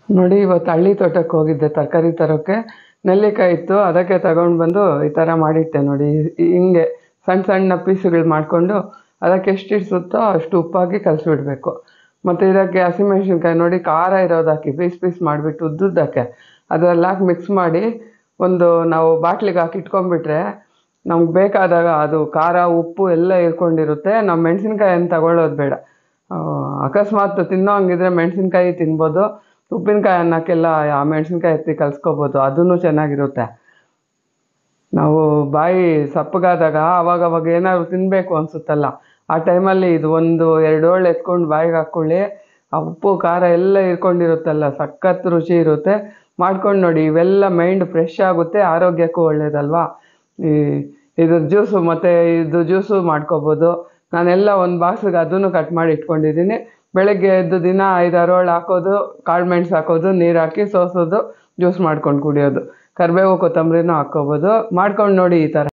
ನೋಡಿ ಇವತ್ತು ಹಳ್ಳಿ ತೋಟಕ್ಕೆ ಹೋಗಿದ್ದೆ ತರಕಾರಿ ತರೋಕ್ಕೆ. ನೆಲ್ಲಿಕಾಯಿ ಇತ್ತು, ಅದಕ್ಕೆ ತಗೊಂಡು ಬಂದು ಈ ಥರ ಮಾಡಿಟ್ಟೆ ನೋಡಿ. ಹಿಂಗೆ ಸಣ್ಣ ಸಣ್ಣ ಪೀಸುಗಳು ಮಾಡಿಕೊಂಡು ಅದಕ್ಕೆ ಎಷ್ಟು ಇಡಿಸುತ್ತೋ ಅಷ್ಟು ಉಪ್ಪಾಕಿ ಕಲಸಿಬಿಡ್ಬೇಕು. ಮತ್ತು ಇದಕ್ಕೆ ಹಸಿಮೆಣ್ಸಿನ್ಕಾಯಿ ನೋಡಿ ಖಾರ ಇರೋದು ಹಾಕಿ ಪೀಸ್ ಪೀಸ್ ಮಾಡಿಬಿಟ್ಟು ಉದ್ದುದ್ದಕ್ಕೆ ಅದರಲ್ಲಿ ಹಾಕಿ ಮಿಕ್ಸ್ ಮಾಡಿ ನಾವು ಬಾಟ್ಲಿಗೆ ಹಾಕಿ ಇಟ್ಕೊಂಡ್ಬಿಟ್ರೆ ನಮ್ಗೆ ಬೇಕಾದಾಗ ಅದು ಖಾರ ಉಪ್ಪು ಎಲ್ಲ ಇರ್ಕೊಂಡಿರುತ್ತೆ. ನಾವು ಮೆಣಸಿನ್ಕಾಯನ್ನು ತಗೊಳ್ಳೋದು ಬೇಡ. ಅಕಸ್ಮಾತ್ ತಿನ್ನೋ ಹಂಗಿದ್ರೆ ಮೆಣಸಿನ್ಕಾಯಿ ತಿನ್ಬೋದು. ಉಪ್ಪಿನಕಾಯಿ ಅನ್ನಕ್ಕೆಲ್ಲ ಆ ಮೆಣಸಿನ್ಕಾಯಿ ಎತ್ತಿ ಕಲಿಸ್ಕೋಬೋದು, ಅದೂ ಚೆನ್ನಾಗಿರುತ್ತೆ. ನಾವು ಬಾಯಿ ಸಪ್ಪಗಾದಾಗ ಅವಾಗವಾಗ ಏನಾದ್ರು ತಿನ್ನಬೇಕು ಅನಿಸುತ್ತಲ್ಲ, ಆ ಟೈಮಲ್ಲಿ ಇದು 1-2 ಹೋಳು ಎತ್ಕೊಂಡು ಬಾಯಿಗೆ ಹಾಕ್ಕೊಳ್ಳಿ. ಆ ಉಪ್ಪು ಖಾರ ಎಲ್ಲ ಇರ್ಕೊಂಡಿರುತ್ತಲ್ಲ, ಸಖತ್ ರುಚಿ ಇರುತ್ತೆ. ಮಾಡ್ಕೊಂಡು ನೋಡಿ, ಇವೆಲ್ಲ ಮೈಂಡ್ ಫ್ರೆಶ್ ಆಗುತ್ತೆ, ಆರೋಗ್ಯಕ್ಕೂ ಒಳ್ಳೇದಲ್ವಾ. ಇದ್ರ ಜ್ಯೂಸು ಮತ್ತು ಇದು ಜ್ಯೂಸು ಮಾಡ್ಕೋಬೋದು. ನಾನೆಲ್ಲ ಒಂದು ಬಾಕ್ಸಿಗೆ ಅದನ್ನು ಕಟ್ ಮಾಡಿ ಇಟ್ಕೊಂಡಿದ್ದೀನಿ. ಬೆಳಗ್ಗೆ ಎದ್ದು ದಿನ 5-6 ಹೋಳು ಹಾಕೋದು, ಕಾಳು ಮೆಣಸು ಹಾಕೋದು, ನೀರು ಹಾಕಿ ಸೋಸೋದು, ಜ್ಯೂಸ್ ಮಾಡ್ಕೊಂಡು ಕುಡಿಯೋದು. ಕರಿಬೇವು ಕೊತ್ತಂಬರಿನೂ ಹಾಕ್ಕೋಬೋದು. ಮಾಡ್ಕೊಂಡು ನೋಡಿ ಈ ಥರ.